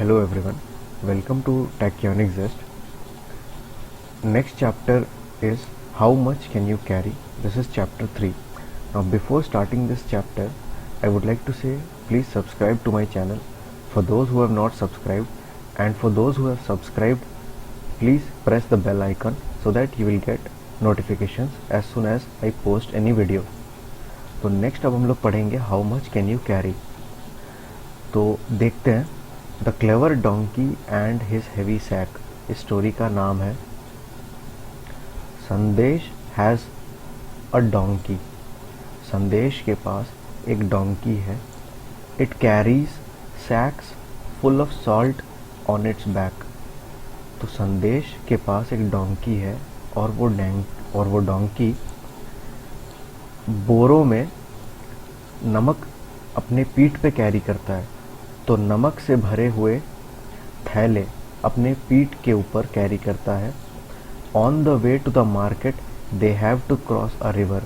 Hello everyone, welcome to Tachyonic Zest. Next chapter is How Much Can You Carry? This is chapter 3. Now before starting this chapter, I would like to say please subscribe to my channel for those who have not subscribed, and for those who have subscribed, please press the bell icon so that you will get notifications as soon as I post any video. तो next अब हम लोग पढ़ेंगे how much can you carry. तो देखते हैं the clever donkey and his heavy sack. इस story का नाम है संदेश हैज़ अ डोंकी. संदेश के पास एक डोंकी है. It carries sacks full of salt on its back. तो संदेश के पास एक डोंकी है और वो डोंकी बोरों में नमक अपने पीठ पे कैरी करता है. तो नमक से भरे हुए थैले अपने पीठ के ऊपर कैरी करता है. On the way to the market they have to cross a river.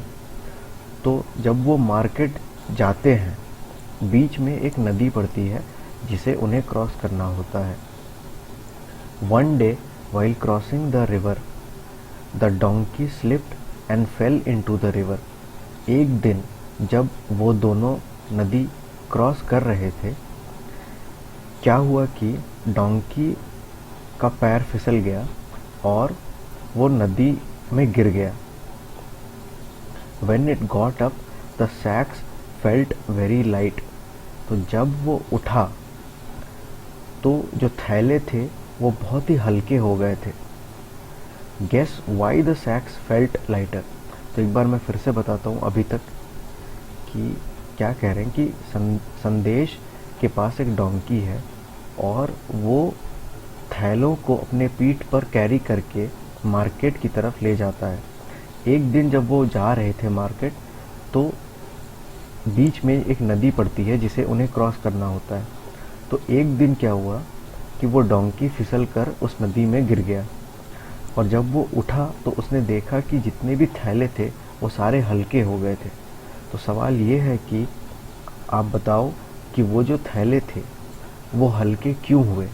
तो जब वो मार्केट जाते हैं बीच में एक नदी पड़ती है जिसे उन्हें क्रॉस करना होता है. One day while crossing the river the donkey slipped and fail into the river. एक दिन जब वो दोनों नदी क्रॉस कर रहे थे, क्या हुआ कि डोंकी का पैर फिसल गया और वो नदी में गिर गया. When it got up, the sacks felt very light. तो जब वो उठा तो जो थैले थे वो बहुत ही हल्के हो गए थे. Guess why the sacks felt lighter. तो एक बार मैं फिर से बताता हूँ अभी तक कि क्या कह रहे हैं कि संदेश के पास एक डोंकी है और वो थैलों को अपने पीठ पर कैरी करके मार्केट की तरफ ले जाता है. एक दिन जब वो जा रहे थे मार्केट तो बीच में एक नदी पड़ती है जिसे उन्हें क्रॉस करना होता है. तो एक दिन क्या हुआ कि वो डोंकी फिसल कर उस नदी में गिर गया और जब वो उठा तो उसने देखा कि जितने भी थैले थे वो सारे हल्के हो गए थे. तो सवाल ये है कि आप बताओ कि वो जो थैले थे वो हल्के क्यों हुए.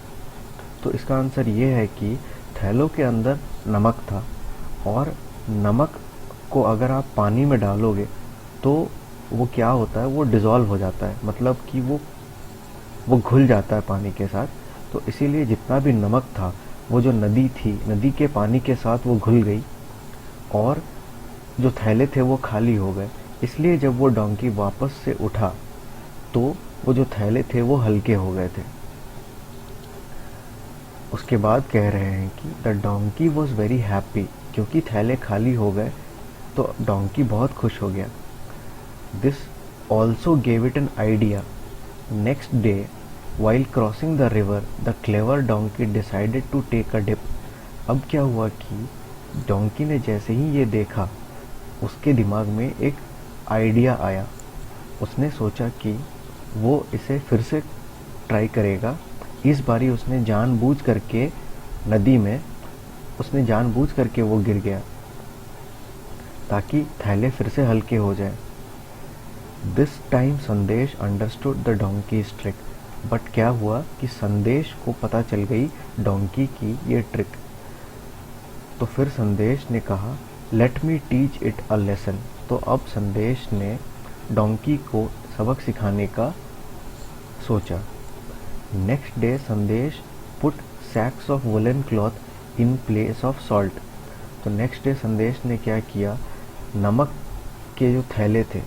तो इसका आंसर ये है कि थैलों के अंदर नमक था और नमक को अगर आप पानी में डालोगे तो वो क्या होता है, वो डिज़ोल्व हो जाता है, मतलब कि वो घुल जाता है पानी के साथ. तो इसीलिए जितना भी नमक था वो जो नदी थी, नदी के पानी के साथ वो घुल गई और जो थैले थे वो खाली हो गए. इसलिए जब वो डोंकी वापस से उठा तो वो जो थैले थे वो हल्के हो गए थे. उसके बाद कह रहे हैं कि the donkey was very happy. क्योंकि थैले खाली हो गए तो डोंकी बहुत खुश हो गया. This also gave it an idea. Next day while crossing the river the clever donkey decided to take a dip. अब क्या हुआ कि डोंकी ने जैसे ही ये देखा उसके दिमाग में एक आइडिया आया. उसने सोचा कि वो इसे फिर से ट्राई करेगा. इस बारी उसने जानबूझ करके नदी में जानबूझ करके वो गिर गया ताकि थैले फिर से हल्के हो जाएं. दिस टाइम संदेश understood the donkey's trick. But क्या हुआ कि संदेश को पता चल गई डोंकी की ये ट्रिक. तो फिर संदेश ने कहा let me teach it a lesson. तो अब संदेश ने डोंकी को सबक सिखाने का सोचा. Next day Sandesh put sacks of woollen cloth in place of salt. तो नेक्स्ट डे संदेश ने क्या किया, नमक के जो थैले थे,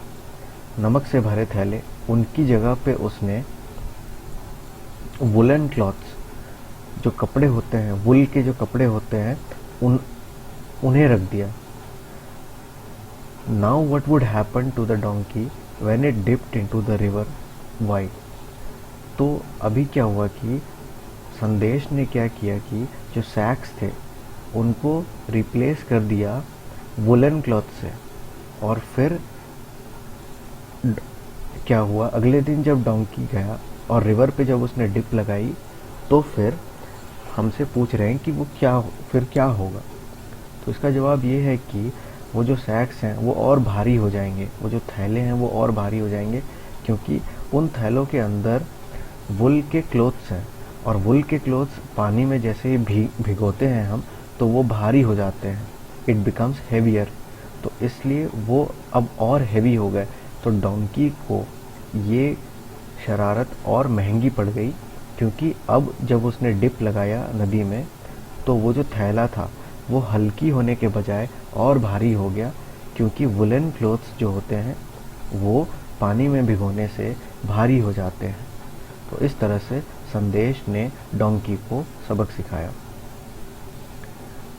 नमक से भरे थैले, उनकी जगह पे उसने वुलन क्लॉथ्स, जो कपड़े होते हैं, वुल के जो कपड़े होते हैं, उन्हें रख दिया. Now what would happen to the donkey when it dipped into the river. Why. तो अभी क्या हुआ कि संदेश ने क्या किया कि जो सैक्स थे उनको रिप्लेस कर दिया वुलन क्लॉथ से. और फिर क्या हुआ, अगले दिन जब डोंकी गया और रिवर पे जब उसने डिप लगाई तो फिर हमसे पूछ रहे हैं कि वो क्या होगा. तो इसका जवाब ये है कि वो जो सैक्स हैं वो और भारी हो जाएंगे, वो जो थैले हैं वो और भारी हो जाएंगे, क्योंकि उन थैलों के अंदर वुल के क्लोथ्स हैं और वुल के क्लोथ्स पानी में जैसे ही भिगोते हैं हम, तो वो भारी हो जाते हैं, इट बिकम्स हेवियर, तो इसलिए वो अब और हेवी हो गए। तो डोंकी को ये शरारत और महंगी पड़ गई, क्योंकि अब जब उसने डिप लगाया नदी में, तो वो जो थैला था वो हल्की होने के बजाय और भारी हो गया, क्योंकि वुलन क्लोथ्स जो होते हैं वो पानी में भिगोने से भारी हो जाते हैं। तो इस तरह से संदेश ने डोंकी को सबक सिखाया।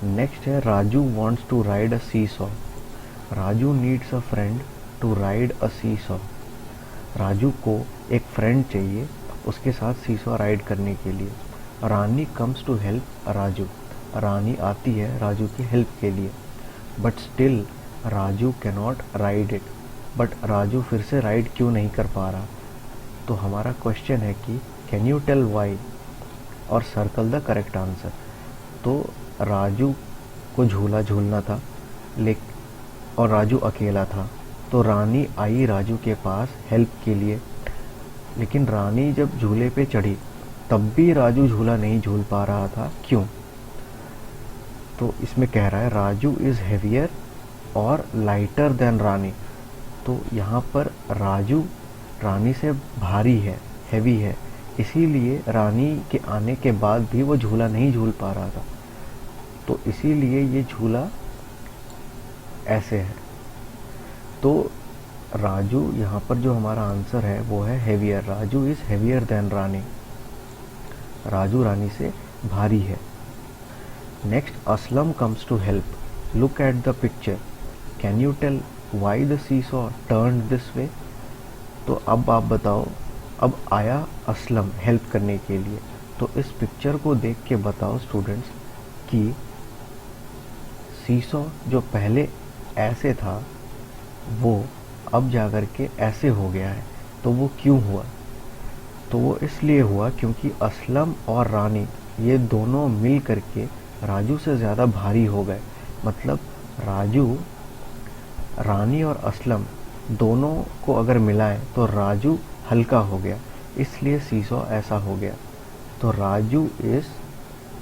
नेक्स्ट है Raju wants to ride a seesaw. Raju needs a friend to ride a seesaw. Raju को एक फ्रेंड चाहिए उसके साथ सीसॉ राइड करने के लिए। रानी कम्स टू हेल्प राजू। रानी आती है राजू की हेल्प के लिए। But still Raju cannot ride it. But Raju फिर से राइड क्यों नहीं कर पा रहा? तो हमारा क्वेश्चन है कि कैन यू टेल वाई और सर्कल द करेक्ट आंसर। तो राजू को झूला झूलना था, और राजू अकेला था, तो रानी आई राजू के पास हेल्प के लिए। लेकिन रानी जब झूले पे चढ़ी तब भी राजू झूला नहीं झूल पा रहा था, क्यों? तो इसमें कह रहा है Raju is heavier or lighter than रानी। तो यहाँ पर राजू रानी से भारी है, हेवी है, इसीलिए रानी के आने के बाद भी वो झूला नहीं झूल पा रहा था। तो इसीलिए ये झूला ऐसे है। तो राजू यहाँ पर जो हमारा आंसर है वो है heavier. Raju is heavier than Rani. Raju Rani से भारी है। Next, Aslam comes to help. Look at the picture. Can you tell why the seesaw turned this way. तो अब आप बताओ, अब आया असलम हेल्प करने के लिए, तो इस पिक्चर को देख के बताओ स्टूडेंट्स कि सीसॉ जो पहले ऐसे था वो अब जाकर के ऐसे हो गया है। तो वो क्यों हुआ? तो वो इसलिए हुआ क्योंकि असलम और रानी ये दोनों मिल करके राजू से ज़्यादा भारी हो गए। मतलब राजू, रानी और असलम दोनों को अगर मिलाएं तो राजू हल्का हो गया, इसलिए सीसॉ ऐसा हो गया। तो Raju is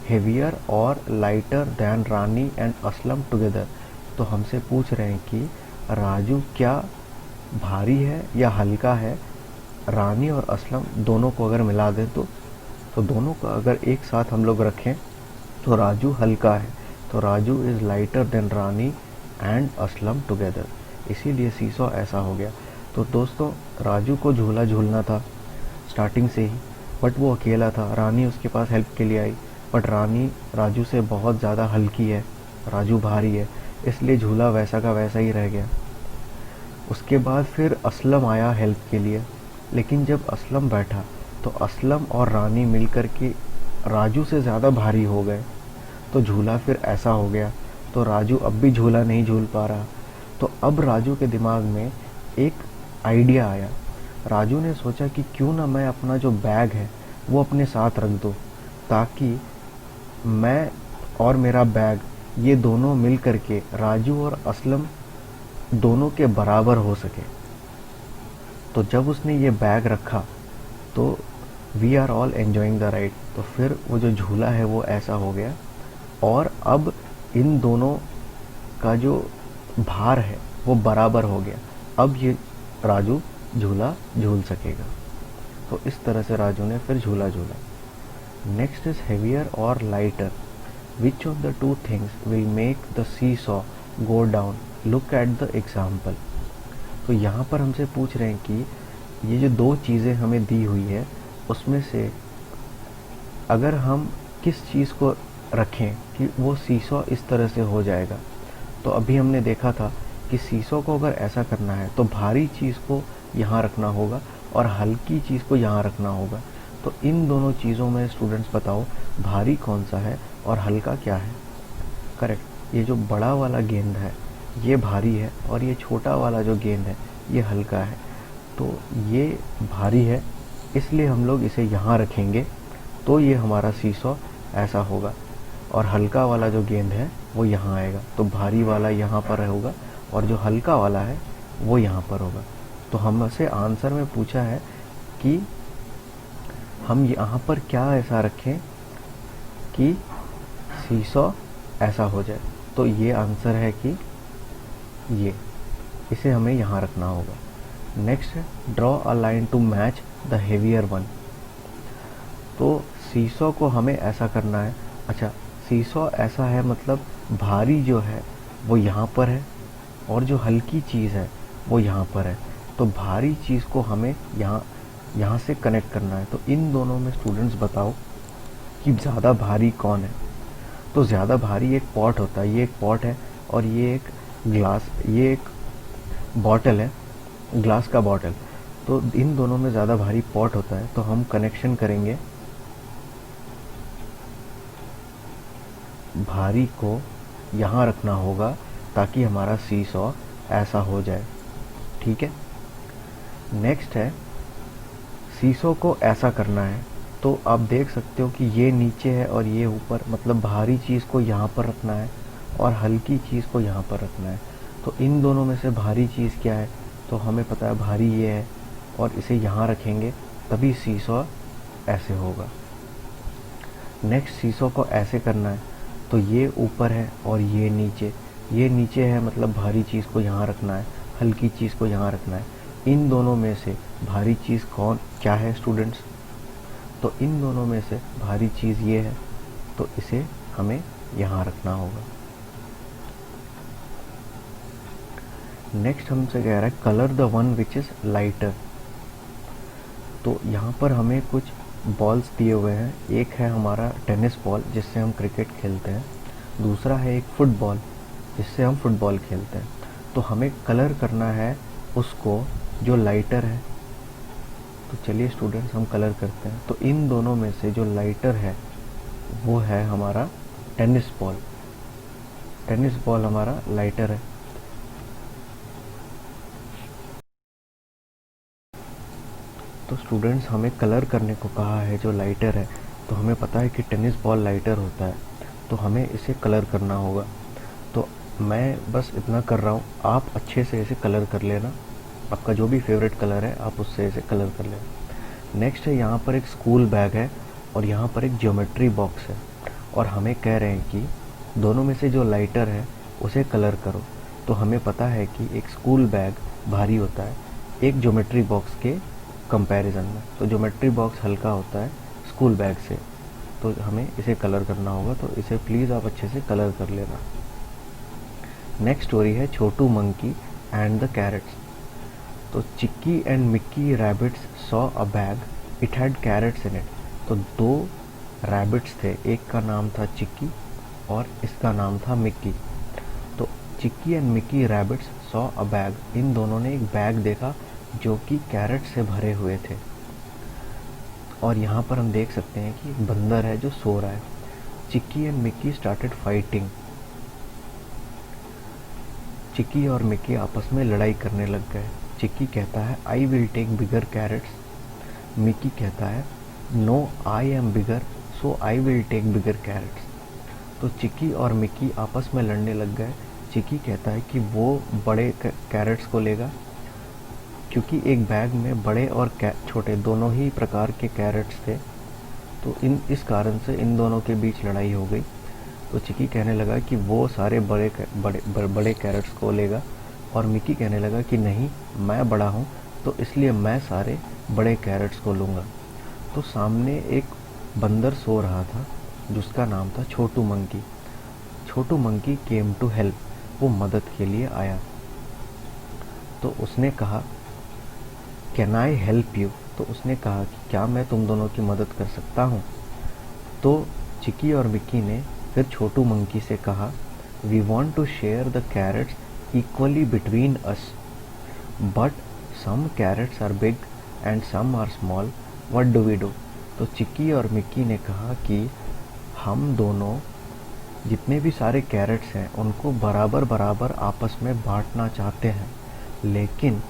heavier or lighter then Rani and Aslam together. तो हमसे पूछ रहे हैं कि राजू क्या भारी है या हल्का है? रानी और असलम दोनों को अगर मिला दें तो दोनों को अगर एक साथ हम लोग रखें तो राजू हल्का है। तो Raju is lighter than Rani and Aslam together, इसीलिए सीसॉ ऐसा हो गया। तो दोस्तों, राजू को झूला झूलना था स्टार्टिंग से ही, बट वो अकेला था। रानी उसके पास हेल्प के लिए आई, बट रानी राजू से बहुत ज़्यादा हल्की है, राजू भारी है, इसलिए झूला वैसा का वैसा ही रह गया। उसके बाद फिर असलम आया हेल्प के लिए, लेकिन जब असलम बैठा तो असलम और रानी मिलकर के राजू से ज़्यादा भारी हो गए, तो झूला फिर ऐसा हो गया। तो राजू अब भी झूला नहीं झूल पा रहा। तो अब राजू के दिमाग में एक आइडिया आया। राजू ने सोचा कि क्यों ना मैं अपना जो बैग है वो अपने साथ रख दूँ, ताकि मैं और मेरा बैग ये दोनों मिल करके राजू और असलम दोनों के बराबर हो सके। तो जब उसने ये बैग रखा तो we are all enjoying the ride, तो फिर वो जो झूला है वो ऐसा हो गया, और अब इन दोनों का जो भार है वो बराबर हो गया। अब ये राजू झूला झूल सकेगा। तो इस तरह से राजू ने फिर झूला झूला। Next is heavier or lighter. Which of the two things will make the seesaw go down? Look at the example. तो यहाँ पर हमसे पूछ रहे हैं कि ये जो दो चीज़ें हमें दी हुई है उसमें से अगर हम किस चीज़ को रखें कि वो सीसॉ इस तरह से हो जाएगा। तो अभी हमने देखा था कि सीसॉ को अगर ऐसा करना है तो भारी चीज़ को यहाँ रखना होगा और हल्की चीज़ को यहाँ रखना होगा। तो इन दोनों चीज़ों में स्टूडेंट्स बताओ भारी कौन सा है और हल्का क्या है? करेक्ट, ये जो बड़ा वाला गेंद है ये भारी है और ये छोटा वाला जो गेंद है ये हल्का है। तो ये भारी है, इसलिए हम लोग इसे यहाँ रखेंगे, तो ये हमारा सीसॉ ऐसा होगा। और हल्का वाला जो गेंद है वो यहाँ आएगा, तो भारी वाला यहाँ पर होगा और जो हल्का वाला है वो यहाँ पर होगा। तो हमसे आंसर में पूछा है कि हम यहाँ पर क्या ऐसा रखें कि सीसॉ ऐसा हो जाए। तो ये आंसर है कि ये, इसे हमें यहाँ रखना होगा। नेक्स्ट है draw a line to match the heavier one. तो सीसॉ को हमें ऐसा करना है। अच्छा, सीसॉ ऐसा है मतलब भारी जो है वो यहाँ पर है और जो हल्की चीज़ है वो यहाँ पर है। तो भारी चीज़ को हमें यहाँ से कनेक्ट करना है। तो इन दोनों में स्टूडेंट्स बताओ कि ज़्यादा भारी कौन है। तो ज़्यादा भारी एक पॉट होता है, ये एक पॉट है और ये एक ग्लास, ये एक बॉटल है, ग्लास का बॉटल। तो इन दोनों में ज़्यादा भारी पॉट होता है। तो हम कनेक्शन करेंगे, भारी को यहाँ रखना होगा ताकि हमारा सीसॉ ऐसा हो जाए। ठीक है। नेक्स्ट है सीसॉ को ऐसा करना है। तो आप देख सकते हो कि ये नीचे है और ये ऊपर, मतलब भारी चीज़ को यहाँ पर रखना है और हल्की चीज़ को यहाँ पर रखना है। तो इन दोनों में से भारी चीज़ क्या है, तो हमें पता है भारी ये है और इसे यहाँ रखेंगे तभी सीसॉ ऐसे होगा। नेक्स्ट सीसॉ को ऐसे करना है। तो ये ऊपर है और ये नीचे है मतलब भारी चीज़ को यहाँ रखना है, हल्की चीज़ को यहाँ रखना है। इन दोनों में से भारी चीज़ क्या है स्टूडेंट्स? तो इन दोनों में से भारी चीज़ ये है, तो इसे हमें यहाँ रखना होगा। नेक्स्ट हमसे कह रहा है colour the one which is lighter. तो यहाँ पर हमें कुछ बॉल्स दिए हुए हैं। एक है हमारा टेनिस बॉल जिससे हम क्रिकेट खेलते हैं, दूसरा है एक फुटबॉल जिससे हम फुटबॉल खेलते हैं। तो हमें कलर करना है उसको जो लाइटर है। तो चलिए स्टूडेंट्स हम कलर करते हैं। तो इन दोनों में से जो लाइटर है वो है हमारा टेनिस बॉल। टेनिस बॉल हमारा लाइटर है। तो स्टूडेंट्स हमें कलर करने को कहा है जो लाइटर है। तो हमें पता है कि टेनिस बॉल लाइटर होता है, तो हमें इसे कलर करना होगा। तो मैं बस इतना कर रहा हूँ, आप अच्छे से इसे कलर कर लेना। आपका जो भी फेवरेट कलर है आप उससे इसे कलर कर लेना। नेक्स्ट है यहाँ पर एक स्कूल बैग है और यहाँ पर एक ज्योमेट्री बॉक्स है और हमें कह रहे हैं कि दोनों में से जो लाइटर है उसे कलर करो। तो हमें पता है कि एक स्कूल बैग भारी होता है एक ज्योमेट्री बॉक्स के कंपैरिजन में। तो ज्योमेट्री बॉक्स हल्का होता है स्कूल बैग से। तो हमें इसे कलर करना होगा। तो इसे प्लीज़ आप अच्छे से कलर कर लेना। नेक्स्ट स्टोरी है Chhotu monkey and the carrots. तो Chikki and Mikki rabbits saw a bag, it had carrots in it. तो दो रैबिट्स थे, एक का नाम था चिक्की और इसका नाम था मिक्की। तो Chikki and Mikki rabbits saw a bag, इन दोनों ने एक बैग देखा जो कि कैरेट से भरे हुए थे। और यहाँ पर हम देख सकते हैं कि बंदर है जो सो रहा है। चिक्की एंड मिक्की स्टार्टेड फाइटिंग। चिक्की और मिक्की आपस में लड़ाई करने लग गए। चिक्की कहता है I will take bigger carrots. Mikki कहता है no I am bigger so I will take bigger carrots. तो चिक्की और मिक्की आपस में लड़ने लग गए। चिक्की कहता है कि वो बड़े कैरेट्स को लेगा क्योंकि एक बैग में बड़े और छोटे दोनों ही प्रकार के कैरेट्स थे। तो इस कारण से इन दोनों के बीच लड़ाई हो गई। तो चिक्की कहने लगा कि वो सारे बड़े कैरेट्स को लेगा और मिक्की कहने लगा कि नहीं, मैं बड़ा हूँ तो इसलिए मैं सारे बड़े कैरेट्स को लूँगा। तो सामने एक बंदर सो रहा था जिसका नाम था Chhotu monkey. Chhotu monkey came to help, वो मदद के लिए आया। तो उसने कहा कैन आई हेल्प यू। तो उसने कहा कि क्या मैं तुम दोनों की मदद कर सकता हूँ। तो चिक्की और मिक्की ने फिर छोटू मंकी से कहा we want to share the carrots equally between us but some carrots are big and some are small, what do we do. तो चिक्की और मिक्की ने कहा कि हम दोनों जितने भी सारे कैरेट्स हैं उनको बराबर बराबर आपस में बांटना चाहते हैं, लेकिन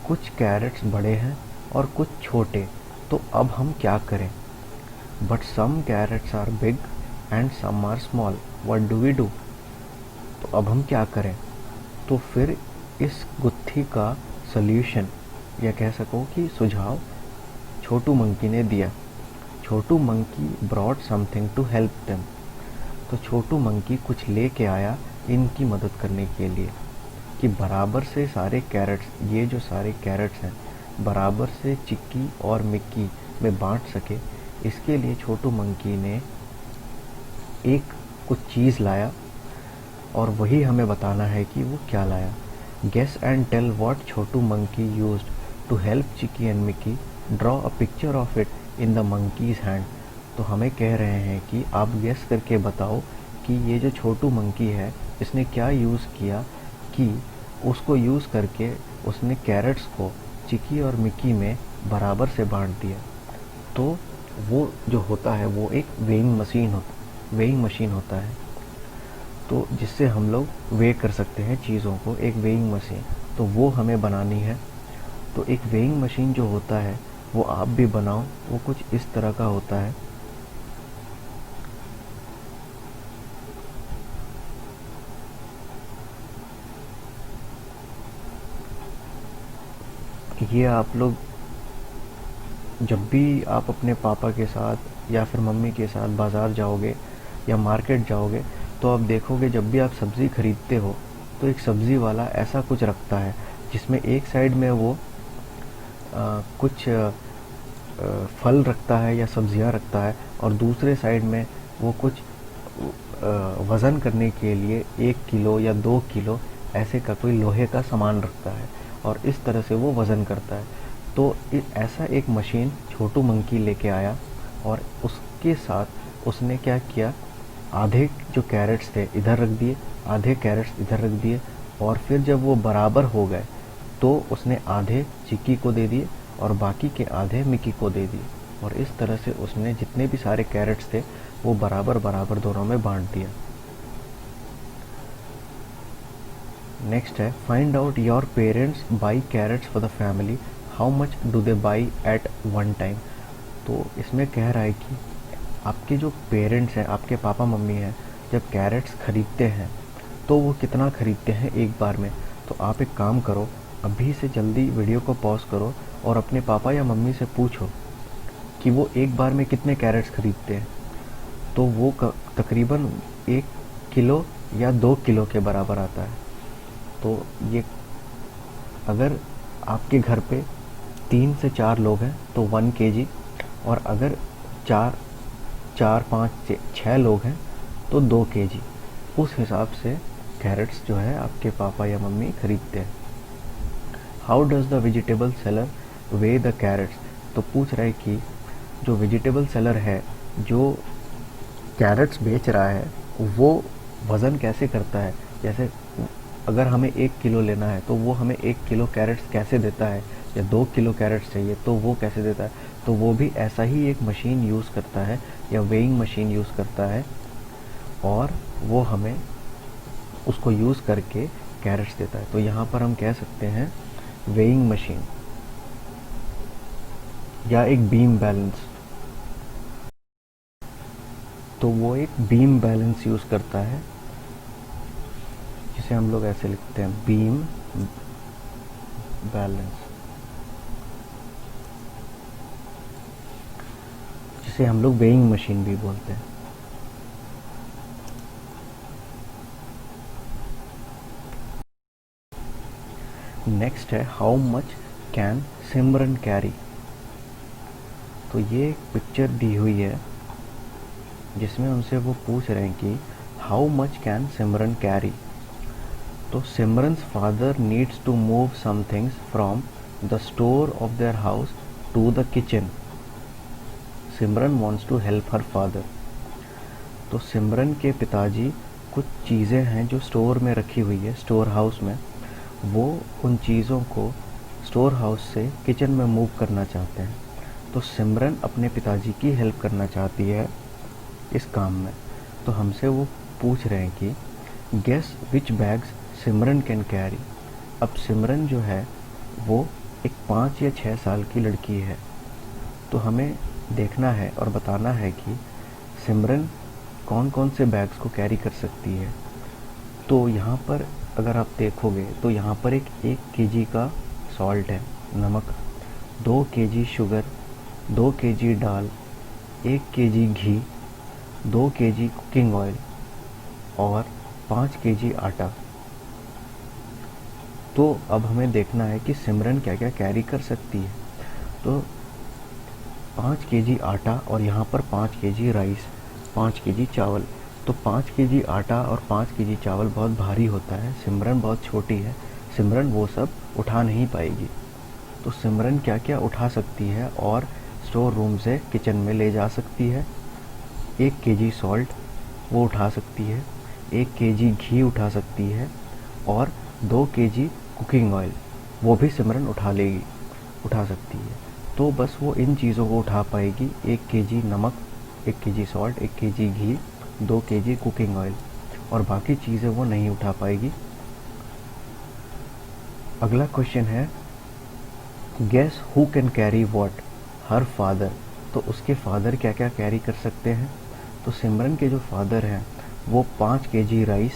कुछ कैरेट्स बड़े हैं और कुछ छोटे, तो अब हम क्या करें। But some carrots are big and some are small, what do we do. तो अब हम क्या करें। तो फिर इस गुत्थी का सल्यूशन या कह सको कि सुझाव छोटू मंकी ने दिया। Chhotu monkey brought something to help them. तो छोटू मंकी कुछ लेके आया इनकी मदद करने के लिए, कि बराबर से सारे कैरेट्स, ये जो सारे कैरेट्स हैं बराबर से चिक्की और मिक्की में बांट सके, इसके लिए छोटू मंकी ने एक कुछ चीज़ लाया और वही हमें बताना है कि वो क्या लाया। Guess and tell what Chhotu monkey used to help Chikki and Mikki, draw a picture of it in the monkey's hand. तो हमें कह रहे हैं कि आप गेस करके बताओ कि ये जो छोटू मंकी है इसने क्या यूज़ किया कि उसको यूज़ करके उसने कैरेट्स को चिक्की और मिक्की में बराबर से बांट दिया। तो वो जो होता है वो एक वेइंग मशीन होता है, तो जिससे हम लोग वे कर सकते हैं चीज़ों को, एक वेइंग मशीन। तो वो हमें बनानी है। तो एक वेइंग मशीन जो होता है वो आप भी बनाओ, वो कुछ इस तरह का होता है। ये आप लोग जब भी आप अपने पापा के साथ या फिर मम्मी के साथ बाज़ार जाओगे या मार्केट जाओगे, तो आप देखोगे जब भी आप सब्ज़ी खरीदते हो तो एक सब्ज़ी वाला ऐसा कुछ रखता है जिसमें एक साइड में वो कुछ फल रखता है या सब्जियां रखता है, और दूसरे साइड में वो कुछ वज़न करने के लिए 1 किलो या 2 किलो ऐसे का कोई लोहे का सामान रखता है, और इस तरह से वो वज़न करता है। तो ऐसा एक मशीन छोटू मंकी लेके आया, और उसके साथ उसने क्या किया, आधे जो कैरेट्स थे इधर रख दिए, आधे कैरेट्स इधर रख दिए, और फिर जब वो बराबर हो गए तो उसने आधे चिक्की को दे दिए और बाकी के आधे मिक्की को दे दिए, और इस तरह से उसने जितने भी सारे कैरेट्स थे वो बराबर बराबर दोनों में बांट दिया। नेक्स्ट है, find out your parents buy carrots for the family, how much do they buy at one time. तो इसमें कह रहा है कि आपके जो पेरेंट्स हैं, आपके पापा मम्मी हैं, जब कैरेट्स खरीदते हैं तो वो कितना खरीदते हैं एक बार में। तो आप एक काम करो, अभी से जल्दी वीडियो को पॉज करो और अपने पापा या मम्मी से पूछो कि वो एक बार में कितने कैरेट्स खरीदते हैं। तो वो तकरीबन 1 किलो या 2 किलो के बराबर आता है। तो ये अगर आपके घर पे 3 से 4 लोग हैं तो 1 kg, और अगर 4, 5, 6 लोग हैं तो 2 kg। उस हिसाब से कैरेट्स जो है आपके पापा या मम्मी खरीदते हैं। How does the vegetable seller weigh the carrots. तो पूछ रहा है कि जो वेजिटेबल सेलर है, जो कैरेट्स बेच रहा है, वो वज़न कैसे करता है। जैसे अगर हमें 1 किलो लेना है तो वो हमें 1 किलो कैरेट्स कैसे देता है, या 2 किलो कैरेट्स चाहिए तो वो कैसे देता है। तो वो भी ऐसा ही एक मशीन यूज़ करता है, या वेइंग मशीन यूज़ करता है, और वो हमें उसको यूज़ करके कैरेट्स देता है। तो यहाँ पर हम कह सकते हैं वेइंग मशीन या एक बीम बैलेंस। तो वो एक बीम बैलेंस यूज़ करता है, जिसे हम लोग ऐसे लिखते हैं, बीम बैलेंस, जिसे हम लोग वेइंग मशीन भी बोलते हैं। नेक्स्ट है, how much can Simran carry. तो ये एक पिक्चर दी हुई है जिसमें उनसे वो पूछ रहे हैं कि how much can Simran carry. तो Simran's father needs to move some things from the store of their house to the kitchen. Simran wants to help her father. तो सिमरन के पिताजी कुछ चीज़ें हैं जो स्टोर में रखी हुई है, स्टोर हाउस में, वो उन चीज़ों को स्टोर हाउस से किचन में मूव करना चाहते हैं। तो सिमरन अपने पिताजी की हेल्प करना चाहती है इस काम में। तो हमसे वो पूछ रहे हैं कि guess which bags Simran can carry. अब सिमरन जो है वो एक 5 या 6 साल की लड़की है, तो हमें देखना है और बताना है कि सिमरन कौन कौन से बैग्स को कैरी कर सकती है। तो यहाँ पर अगर आप देखोगे तो यहाँ पर एक 1 kg का सॉल्ट है, नमक, 2 kg शुगर, 2 kg दाल, 1 केजी घी, 2 केजी कुकिंग ऑयल और 5 केजी आटा। तो अब हमें देखना है कि सिमरन क्या क्या कैरी कर सकती है। तो 5 केजी आटा और यहाँ पर 5 केजी राइस, 5 केजी चावल। तो 5 केजी आटा और 5 केजी चावल बहुत भारी होता है, सिमरन बहुत छोटी है, सिमरन वो सब उठा नहीं पाएगी। तो सिमरन क्या क्या उठा सकती है और स्टोर रूम से किचन में ले जा सकती है? 1 केजी सॉल्ट वो उठा सकती है, 1 केजी घी उठा सकती है और 2 केजी कुकिंग ऑयल वो भी सिमरन उठा सकती है। तो बस वो इन चीज़ों को उठा पाएगी, 1 केजी नमक, 1 केजी सॉल्ट, 1 केजी घी, 2 केजी कुकिंग ऑयल, और बाकी चीज़ें वो नहीं उठा पाएगी। अगला क्वेश्चन है, guess who can carry what? Her father. तो उसके फादर क्या क्या कैरी कर सकते हैं? तो सिमरन के जो फादर हैं वो 5 केजी राइस,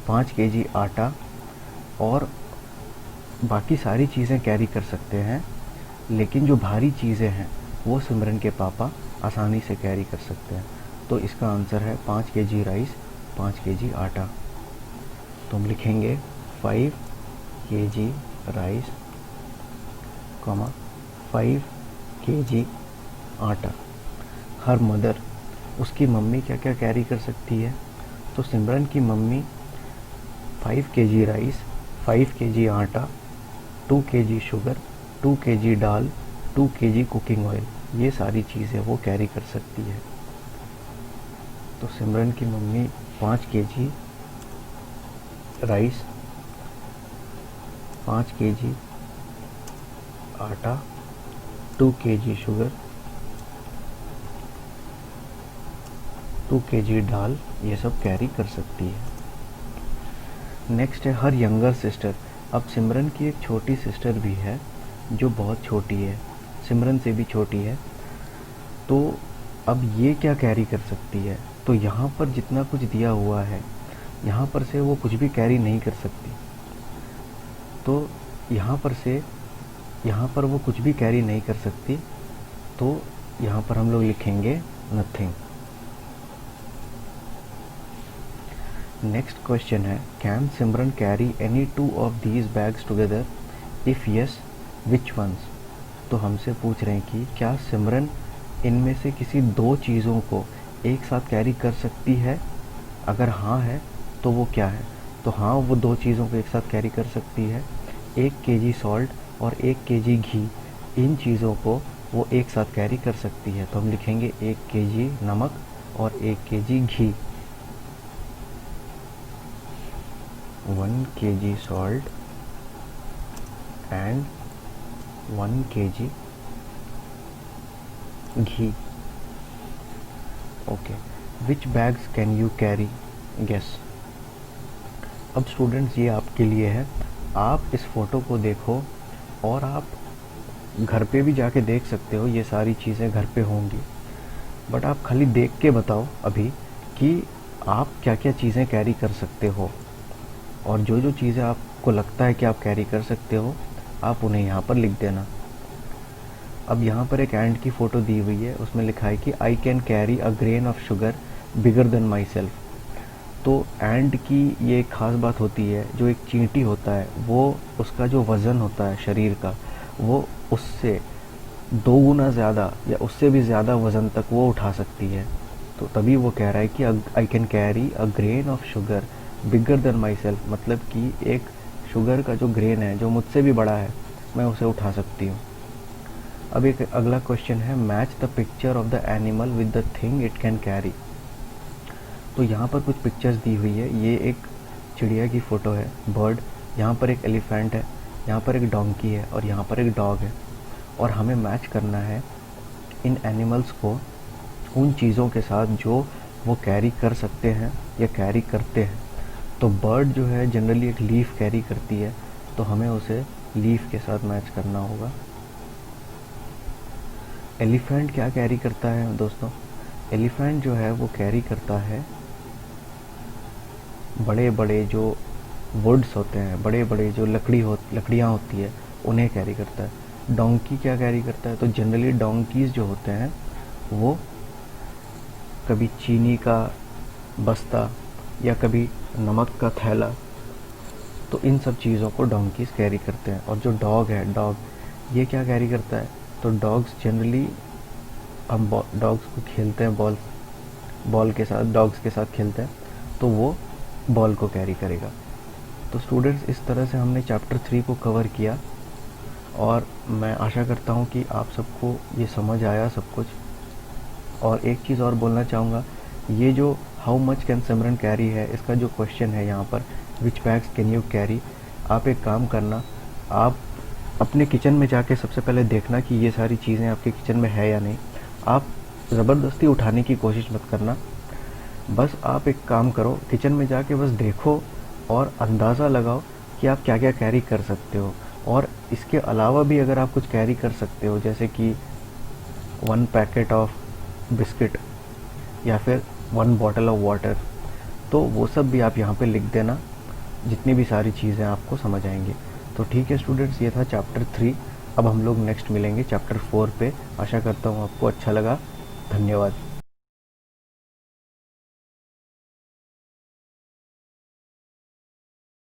5 केजी आटा और बाकी सारी चीज़ें कैरी कर सकते हैं, लेकिन जो भारी चीज़ें हैं वो सिमरन के पापा आसानी से कैरी कर सकते हैं। तो इसका आंसर है 5 केजी राइस, 5 केजी आटा। तो हम लिखेंगे 5 केजी राइस, 5 केजी आटा। हर मदर, उसकी मम्मी क्या क्या कैरी कर सकती है? तो सिमरन की मम्मी 5 केजी राइस, 5 केजी आटा, 2 केजी शुगर, 2 केजी दाल, 2 केजी कुकिंग ऑयल, ये सारी चीज़ें वो कैरी कर सकती है। तो सिमरन की मम्मी 5 केजी राइस, 5 केजी आटा, 2 केजी शुगर, 2 केजी दाल, ये सब कैरी कर सकती है। नेक्स्ट है हर यंगर सिस्टर। अब सिमरन की एक छोटी सिस्टर भी है जो बहुत छोटी है, सिमरन से भी छोटी है। तो अब ये क्या कैरी कर सकती है? तो यहाँ पर जितना कुछ दिया हुआ है, यहाँ पर से वो कुछ भी कैरी नहीं कर सकती। तो यहाँ पर वो कुछ भी कैरी नहीं कर सकती, तो यहाँ पर हम लोग लिखेंगे नथिंग। नेक्स्ट क्वेश्चन है, can Simran carry any 2 of these bags together? If yes, which ones? तो हमसे पूछ रहे हैं कि क्या सिमरन इनमें से किसी 2 चीज़ों को एक साथ कैरी कर सकती है? अगर हाँ है तो वो क्या है? तो हाँ, वो 2 चीज़ों को एक साथ कैरी कर सकती है, 1 केजी सॉल्ट और 1 केजी घी। इन चीज़ों को वो एक साथ कैरी कर सकती है। तो हम लिखेंगे 1 केजी नमक और 1 केजी घी, 1 केजी सॉल्ट एंड 1 केजी घी। Okay, which bags can you carry? Guess. अब स्टूडेंट्स, ये आपके लिए है, आप इस फ़ोटो को देखो और आप घर पे भी जाके देख सकते हो, ये सारी चीज़ें घर पे होंगी, बट आप खाली देख के बताओ अभी कि आप क्या क्या चीज़ें कैरी कर सकते हो, और जो जो चीज़ें आपको लगता है कि आप कैरी कर सकते हो आप उन्हें यहाँ पर लिख देना। अब यहाँ पर एक एंड की फ़ोटो दी हुई है, उसमें लिखा है कि I can carry a grain of sugar bigger than my self. तो एंड की ये एक ख़ास बात होती है, जो एक चींटी होता है वो उसका जो वज़न होता है शरीर का, वो उससे 2 गुना ज़्यादा या उससे भी ज़्यादा वज़न तक वो उठा सकती है। तो तभी वो कह रहा है कि I can carry a grain of sugar bigger than my self, मतलब कि एक शुगर का जो ग्रेन है जो मुझसे भी बड़ा है, मैं उसे उठा सकती हूँ। अब एक अगला क्वेश्चन है, match the picture of the animal with the thing it can carry. तो यहाँ पर कुछ पिक्चर्स दी हुई है, ये एक चिड़िया की फ़ोटो है, बर्ड, यहाँ पर एक एलिफेंट है, यहाँ पर एक डोंकी है और यहाँ पर एक डॉग है, और हमें मैच करना है इन एनिमल्स को उन चीज़ों के साथ जो वो कैरी कर सकते हैं या कैरी करते हैं। तो बर्ड जो है जनरली एक लीफ कैरी करती है, तो हमें उसे लीफ के साथ मैच करना होगा। एलिफेंट क्या कैरी करता है दोस्तों? एलिफेंट जो है वो कैरी करता है बड़े बड़े जो वुड्स होते हैं, बड़े बड़े जो लकड़ियाँ होती है, उन्हें कैरी करता है। डोंकी क्या कैरी करता है? तो जनरली डोंकीज़ जो होते हैं वो कभी चीनी का बस्ता या कभी नमक का थैला। तो इन सब चीज़ों को डोंकीज कैरी करते हैं। और जो डॉग है, डॉग ये क्या कैरी करता है? तो डॉग्स जनरली, हम डॉग्स को खेलते हैं बॉल के साथ, डॉग्स के साथ खेलते हैं, तो वो बॉल को कैरी करेगा। तो स्टूडेंट्स, इस तरह से हमने चैप्टर 3 को कवर किया और मैं आशा करता हूँ कि आप सबको ये समझ आया सब कुछ। और एक चीज़ और बोलना चाहूँगा, ये जो how much can Simran carry है, इसका जो क्वेश्चन है यहाँ पर, विच बैग्स कैन यू कैरी, आप एक काम करना, आप अपने किचन में जाके सबसे पहले देखना कि ये सारी चीज़ें आपके किचन में है या नहीं। आप ज़बरदस्ती उठाने की कोशिश मत करना, बस आप एक काम करो, किचन में जाके बस देखो और अंदाज़ा लगाओ कि आप क्या क्या कैरी कर सकते हो। और इसके अलावा भी अगर आप कुछ कैरी कर सकते हो, जैसे कि 1 पैकेट ऑफ बिस्किट या फिर 1 बॉटल ऑफ वाटर, तो वो सब भी आप यहाँ पे लिख देना, जितनी भी सारी चीज़ें आपको समझ आएंगी। तो ठीक है स्टूडेंट्स, ये था चैप्टर 3। अब हम लोग नेक्स्ट मिलेंगे चैप्टर 4 पे। आशा करता हूँ आपको अच्छा लगा। धन्यवाद।